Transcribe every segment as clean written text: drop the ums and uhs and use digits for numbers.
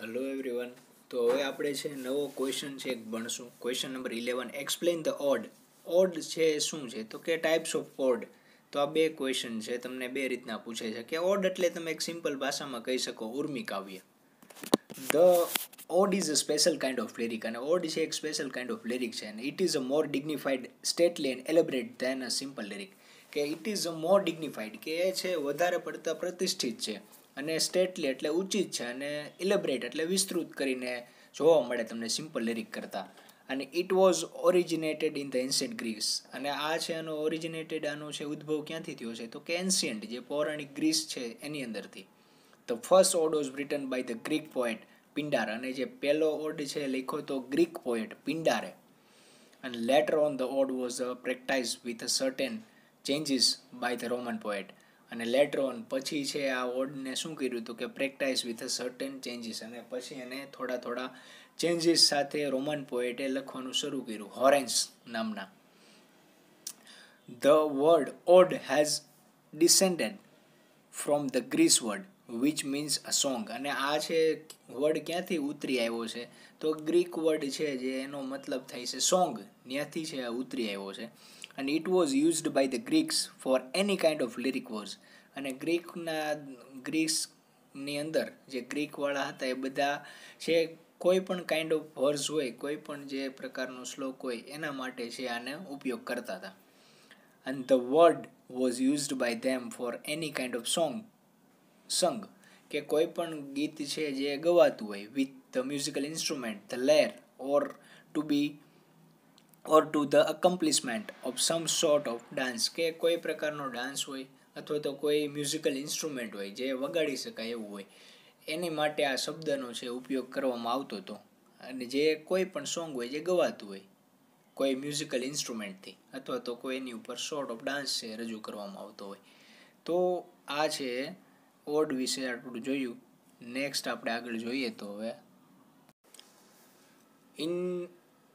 Hello everyone. તો હવે આપણે છે નવો ક્વેશ્ચન છે એક ભણશું. Question number 11, explain the ode. Ode છે શું છે તો કે ટાઈપ્સ ઓફ ઓડ. તો આ બે ક્વેશ્ચન છે, તમને બે રીતના પૂછે છે કે ઓડ એટલે તમે એક સિમ્પલ ભાષામાં કહી શકો ઉર્મી કાવ્ય. The ode is a special kind of lyric, અને ઓડ છે એક સ્પેશિયલ કાઇન્ડ ઓફ લિરિક છે, અને it is a more dignified, stately and elaborate than a simple lyric. કે ઇટ ઇઝ અ મોર ડિગ્નિફાઈડ, કે એ છે વધારે પડતા પ્રતિષ્ઠિત છે, અને સ્ટેટલી એટલે ઉચિત છે, અને ઇલેબરેટ એટલે વિસ્તૃત કરીને જોવા મળે તમને સિમ્પલ લિરિક કરતાં. અને it was originated in the ancient Greece, અને આ છે આનો ઓરિજિનેટેડ, આનો છે ઉદ્ભવ ક્યાંથી થયો છે તો કે એન્શિયન્ટ, જે પૌરાણિક ગ્રીસ છે એની અંદરથી. The first ode was written by the Greek poet Pindar, અને જે પહેલો ઓડ છે લખ્યો તો ગ્રીક પોએટ પિંડારે. અને later on the ode was practise with a certain changes by the Roman poet. અને લેટર ઓન પછી છે આ ઓડને શું કર્યું હતું કે practise with a certain changes, અને પછી એને થોડા ચેન્જીસ સાથે રોમન પોએટે લખવાનું શરૂ કર્યું હોરેન્સ નામના. The word ode has descended from the Greece word which means a song, અને આ છે વર્ડ ક્યાંથી ઉતરી આવ્યો છે તો ગ્રીક વર્ડ છે જે એનો મતલબ થાય છે સોંગ, ત્યાંથી છે આ ઉતરી આવ્યો છે. અને it was used by the Greeks for any kind of lyric verse, અને ગ્રીસની અંદર જે ગ્રીકવાળા હતા એ બધા છે કોઈ પણ કાઇન્ડ ઓફ વર્સ હોય, કોઈ પણ જે પ્રકારનો શ્લોક હોય એના માટે છે આને ઉપયોગ કરતા હતા. and the word was used by them for any kind of song sung, કે કોઈ પણ ગીત છે જે ગવાતું હોય with the musical instrument, the lyre, or to the accomplishment of some sort of dance, કે કોઈ પ્રકારનો ડાન્સ હોય અથવા તો કોઈ મ્યુઝિકલ ઇન્સ્ટ્રુમેન્ટ હોય જે વગાડી શકાય એવું હોય, એની માટે આ શબ્દનો છે ઉપયોગ કરવામાં આવતો હતો. અને જે કોઈ પણ સોંગ હોય જે ગવાતું હોય કોઈ મ્યુઝિકલ ઇન્સ્ટ્રુમેન્ટથી, અથવા તો કોઈની ઉપર સોર્ટ ઓફ ડાન્સ છે રજૂ કરવામાં આવતો હોય. તો આ છે ઓડ વિશે આટલું જોયું. નેક્સ્ટ આપણે આગળ જોઈએ તો હવે in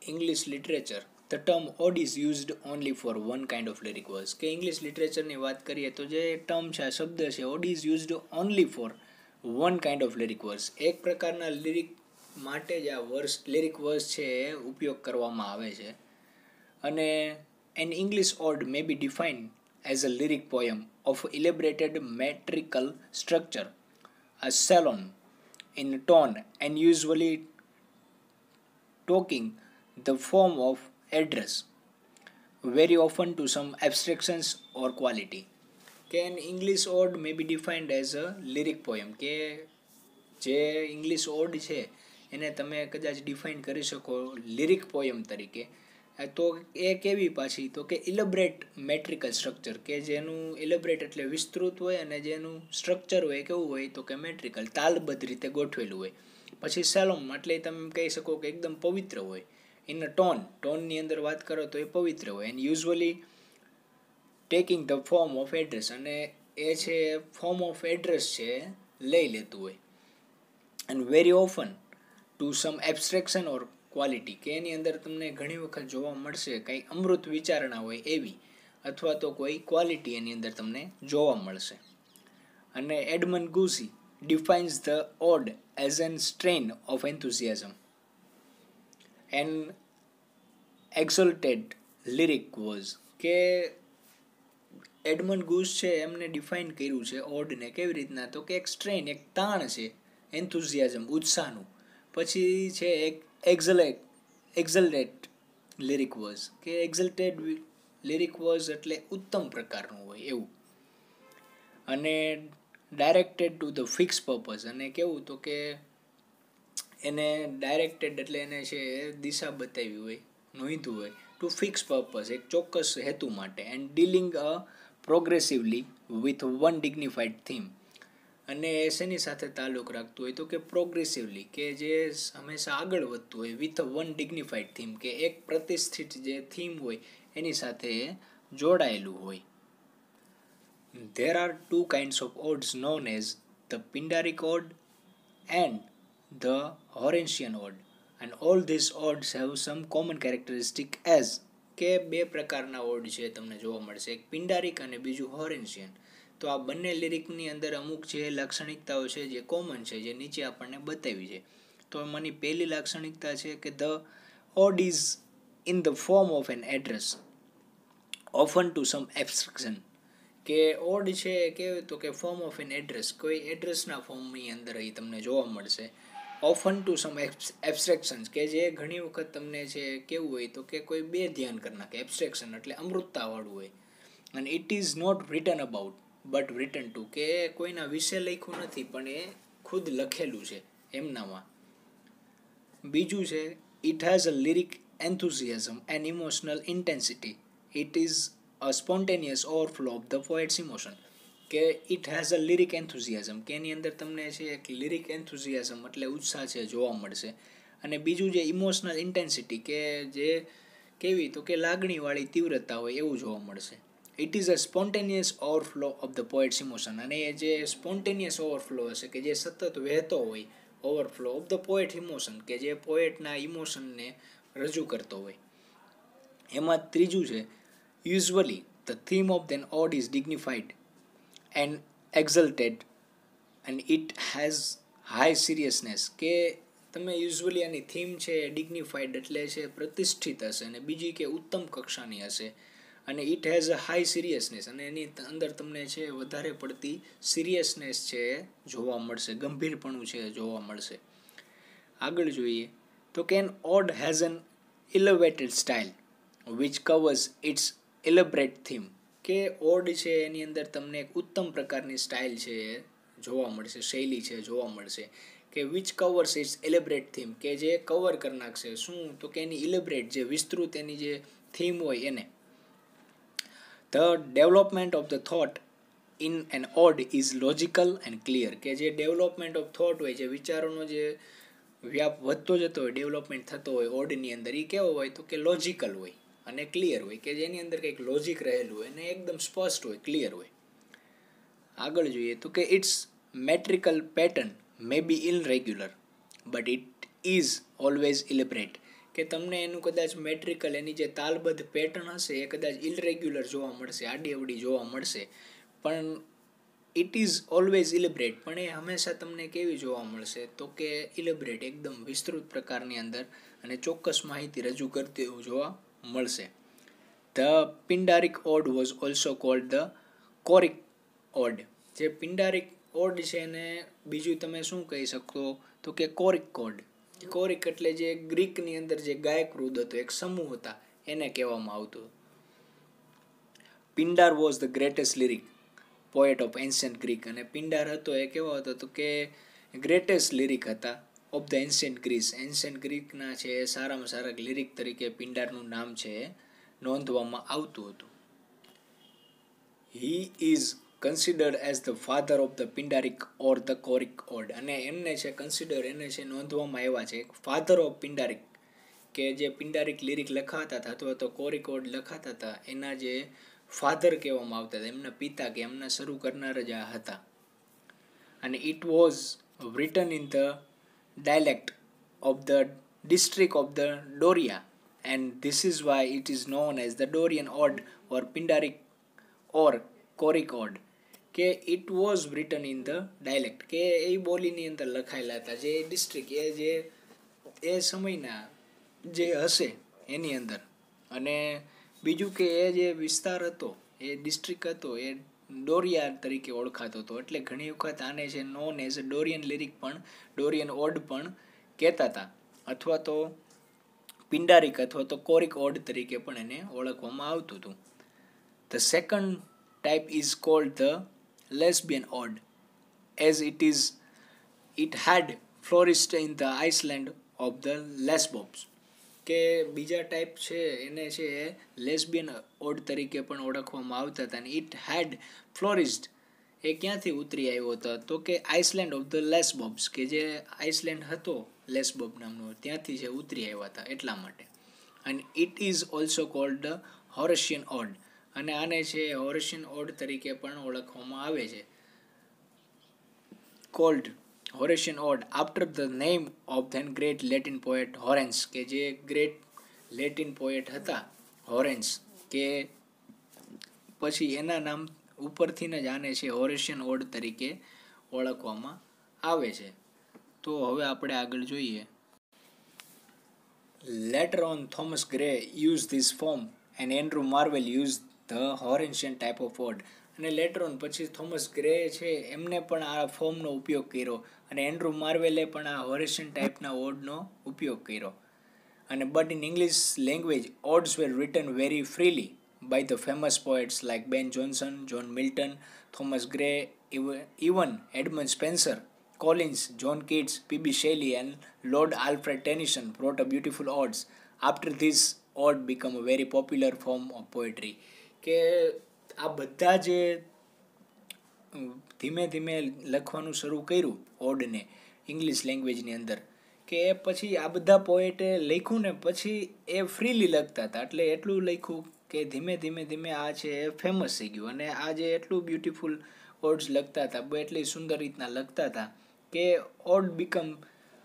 English literature the term ode is used only for one kind of lyric verse, કે ઇંગ્લિશ લિટરેચરની વાત કરીએ તો જે ટર્મ છે આ શબ્દ છે ode is used only for one kind of lyric verse, એક પ્રકારના લિરિક માટે જ આ લિરિક વર્સ છે એ ઉપયોગ કરવામાં આવે છે. અને an English ode may be defined as a lyric poem of elaborated metrical structure, a salon in tone, and usually taking the form of address, very often to some abstractions or quality. કે an English ode may be defined as a lyric poem, કે જે English odd છે એને તમે કદાચ define કરી શકો લિરિક poem તરીકે. તો એ કેવી પાછી તો કે ઇલેબરેટ મેટ્રિકલ સ્ટ્રક્ચર, કે જેનું ઇલેબરેટ એટલે વિસ્તૃત હોય, અને જેનું સ્ટ્રક્ચર હોય કેવું હોય તો કે મેટ્રિકલ, તાલબદ્ધ રીતે ગોઠવેલું હોય. પછી સેલોમ એટલે તમે કહી શકો કે એકદમ પવિત્ર હોય. ઇન અ ટોનની અંદર વાત કરો તો એ પવિત્ર હોય. And usually taking the form of address, અને એ છે ફોર્મ ઓફ એડ્રેસ છે લઈ લેતું હોય. And very often to some abstraction or quality, કે એની અંદર તમને ઘણી વખત જોવા મળશે કંઈ અમૃત વિચારણા હોય એવી, અથવા તો કોઈ ક્વોલિટી એની અંદર તમને જોવા મળશે. અને admin ગુસી defines the ode as an strain of enthusiasm and exalted lyric verse, કે એડમંડ ગુસ છે એમને ડિફાઇન કર્યું છે ઓડને કેવી રીતના તો કે એક સ્ટ્રેન, એક તાણ છે એન્થુઝિયાઝમ, ઉત્સાહનું. પછી છે એક એક્ઝલ્ટેડ લિરિક વર્સ, કે એક્ઝલ્ટેડ લિરિક વર્સ એટલે ઉત્તમ પ્રકારનું હોય એવું. અને directed to the fix purpose, અને કેવું તો કે એને ડાયરેક્ટેડ એટલે એને છે દિશા બતાવી હોય, નોંધ્યું હોય, ટુ ફિક્સ પર્પઝ એક ચોક્કસ હેતુ માટે. And dealing a progressively with one dignified theme, અને શેની સાથે તાલ્લુક રાખતું હોય તો કે પ્રોગ્રેસિવલી, કે જે હંમેશા આગળ વધતું હોય, વિથ વન ડિગ્નિફાઈડ થીમ, કે એક પ્રતિષ્ઠિત જે થીમ હોય એની સાથે જોડાયેલું હોય. There are two kinds of odes known as the Pindaric ode and the Horatian ode, and all these odes have some common characteristic as, કે બે પ્રકારના ઓડ છે તમને જોવા મળશે, એક પિંડારિક અને બીજું હોરેન્શિયન. તો આ બંને લિરિકની અંદર અમુક જે લાક્ષણિકતાઓ છે જે કોમન છે, જે નીચે આપણને બતાવી છે. તો એમાંની પહેલી લાક્ષણિકતા છે કે the ode is in the form of an address often to some abstraction. કે ઓડ છે કેવું તો કે ફોર્મ ઓફ એન એડ્રેસ, કોઈ એડ્રેસના ફોર્મની અંદર એ તમને જોવા મળશે. ઓફન ટુ સમ એબ્સ્ટ્રેક્શન્સ, કે જે ઘણી વખત તમને છે કેવું હોય તો કે કોઈ બે ધ્યાન કરી નાખે. એબ્સ્ટ્રેક્શન એટલે અમૃતતાવાળું હોય. અને it is not written about but written to, કે કોઈના વિશે લખ્યું નથી પણ એ ખુદ લખેલું છે એમનામાં. બીજું છે it has a lyric enthusiasm and emotional intensity. It is a spontaneous overflow of the poet's emotion. કે it has a lyric enthusiasm, કે એની અંદર તમને છે એક લિરિક એન્થુઝિયાઝમ એટલે ઉત્સાહ છે જોવા મળશે. અને બીજું જે ઇમોશનલ ઇન્ટેન્સિટી, કે જે કેવી તો કે લાગણીવાળી તીવ્રતા હોય એવું જોવા મળશે. It is a spontaneous overflow of the poet's emotion. અને એ જે સ્પોન્ટેનિયસ ઓવરફ્લો હશે, કે જે સતત વહેતો હોય, overflow of the poet emotion, કે જે પોએટના ઇમોશનને રજૂ કરતો હોય. એમાં ત્રીજું છે usually the theme of then ode is dignified and exalted and it has high seriousness. કે તમે યુઝ્યુઅલી આની થીમ છે ડિગ્નિફાઈડ એટલે છે પ્રતિષ્ઠિત હશે, અને બીજી કે ઉત્તમ કક્ષાની હશે. અને it has a high seriousness, અને એની અંદર તમને છે વધારે પડતી સિરિયસનેસ છે જોવા મળશે, ગંભીરપણું છે જોવા મળશે. આગળ જોઈએ તો કે an ode has an elevated style which covers its elaborate theme. કે ઓડ છે એની અંદર તમને એક ઉત્તમ પ્રકારની સ્ટાઇલ છે જોવા મળશે, શૈલી છે જોવા મળશે. કે which covers its elaborate theme, કે જે કવર કરી નાખશે શું તો કે એની ઇલેબરેટ જે વિસ્તૃત એની જે થીમ હોય એને. The development of the thought in an odd is logical and clear. કે જે ડેવલપમેન્ટ ઓફ થોટ હોય, જે વિચારોનો જે વ્યાપ વધતો જતો હોય, ડેવલપમેન્ટ થતો હોય ઓડની અંદર, એ કેવો હોય તો કે લોજિકલ હોય અને ક્લિયર હોય. કે જેની અંદર કંઈક લોજિક રહેલું હોય અને એકદમ સ્પષ્ટ હોય, ક્લિયર હોય. આગળ જોઈએ તો કે its metrical pattern may be irregular but it is always elaborate. કે તમને એનું કદાચ મેટ્રિકલ એની જે તાલબદ્ધ પેટર્ન હશે એ કદાચ ઇલરેગ્યુલર જોવા મળશે, આડી અવડી જોવા મળશે, પણ ઇટ ઇઝ ઓલવેઝ ઇલેબરેટ, પણ એ હંમેશા તમને કેવી જોવા મળશે તો કે ઇલેબરેટ, એકદમ વિસ્તૃત પ્રકારની અંદર અને ચોક્કસ માહિતી રજૂ કરતી એવું જોવા મળશે. The Pindaric ode was also called the choric ode. જે પિંડારિક ઓડ છે એને બીજું તમે શું કહી શકો તો કે કોરિક ઓડ. કોરિક એટલે જે ગ્રીકની અંદર જે ગાયક વૃંદ હતો, એક સમૂહ હતા, એને કહેવામાં આવતું. Pindar was the greatest lyric poet of ancient Greek. અને પિંડાર હતો એ કેવો હતો તો કે ગ્રેટેસ્ટ લિરિક હતા of the ancient Greece. Ancient ગ્રીકના છે સારામાં સારા લિરિક તરીકે પિંડારનું નામ છે નોંધવામાં આવતું હતું. He is considered as the father of the Pindaric or the choric ode. અને એમને છે કન્સિડર, એને છે નોંધવામાં આવ્યા છે ફાધર ઓફ પિંડારિક, કે જે પિંડારિક લિરિક લખાતા હતા અથવા તો કોરિક ઓડ લખાતા હતા એના જે ફાધર કહેવામાં આવતા હતા, એમના પિતા કે એમના શરૂ કરનાર જ આ હતા. અને it was written in the dialect of the district of the Doria and this is why it is known as the Dorian ode or Pindaric or choric ode. કે it was written in the dialect, કે એ બોલીની અંદર લખાયેલા હતા, જે district એ જે એ સમયના જે હશે એની અંદર. અને બીજું કે એ જે વિસ્તાર હતો, એ ડિસ્ટ્રિક્ટ હતો, એ ડોરિયા તરીકે ઓળખાતો હતો. એટલે ઘણી વખત આને છે નોન એઝ અ ડોરિયન લિરિક પણ, ડોરિયન ઓડ પણ કહેતા હતા, અથવા તો પિંડારિક અથવા તો કોરિક ઓડ તરીકે પણ એને ઓળખવામાં આવતું હતું. The second type is called the lesbian ode, as it had flourished in the Iceland of the Lesbos. કે બીજા ટાઈપ છે એને છે લેસ્બિયન ઓડ તરીકે પણ ઓળખવામાં આવતા હતા. અને ઇટ હેડ ફ્લોરિસ્ડ એ ક્યાંથી ઉતરી આવ્યો હતો તો કે આઇસલેન્ડ ઓફ ધ લેસ્બોબ્સ, કે જે આઇસલેન્ડ હતો લેસ્બોબ નામનો, ત્યાંથી જે ઉતરી આવ્યા હતા એટલા માટે. અને it is also called the Horatian ode. અને આને છે હોરેશિયન ઓડ તરીકે પણ ઓળખવામાં આવે છે. Called Horatian ode after then name of then great Latin poet Horace. કે જે ગ્રેટ લેટિન પોએટ હતા હોરેન્સ, કે પછી એના નામ ઉપરથી જ આને છે હોરેશિયન ઓડ તરીકે ઓળખવામાં આવે છે. તો હવે આપણે આગળ જોઈએ. Later on, Thomas Gray used this form and Andrew Marvell used the Horatian type of odd. અને લેટર ઓન પછી થોમસ ગ્રે છે એમને પણ આ ફોર્મનો ઉપયોગ કર્યો અને એન્ડ્રુ માર્વેલે પણ આ હોરેશિયન ટાઈપના ઓડનો ઉપયોગ કર્યો. અને but in English language odes were written very freely by the famous poets like Ben Jonson, John Milton, Thomas Gray, even Edmund Spenser, Collins, John Keats, P.B. Shelley and Lord Alfred Tennyson wrote a beautiful odes. After this ode became a very popular form of poetry. કે આ બધા જે ધીમે ધીમે લખવાનું શરૂ કર્યું ઓડને English લેંગ્વેજની અંદર, કે એ પછી આ બધા પોએટે લખ્યું ને પછી એ ફ્રીલી લખતા હતા, એટલે એટલું લખ્યું કે ધીમે ધીમે ધીમે આ છે એ ફેમસ થઈ ગયું. અને આ જે એટલું બ્યુટિફુલ ઓડ્સ લખતા હતા, એટલી સુંદર રીતના લખતા હતા કે odd become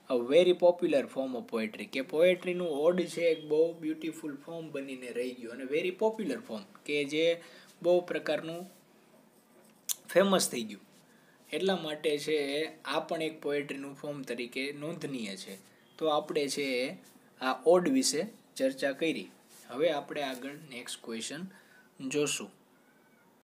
a very popular form of poetry. કે પોએટ્રીનું ઓડ છે એક બહુ બ્યુટિફુલ ફોર્મ બનીને રહી ગયું અને વેરી પોપ્યુલર ફોર્મ કે જે બહુ પ્રકારનું ફેમસ થઈ ગયું. એટલા માટે છે આ પણ એક પોએટ્રીનું ફોર્મ તરીકે નોંધનીય છે. તો આપણે છે આ ઓડ વિશે ચર્ચા કરી. હવે આપણે આગળ નેક્સ્ટ ક્વેશ્ચન જોશું.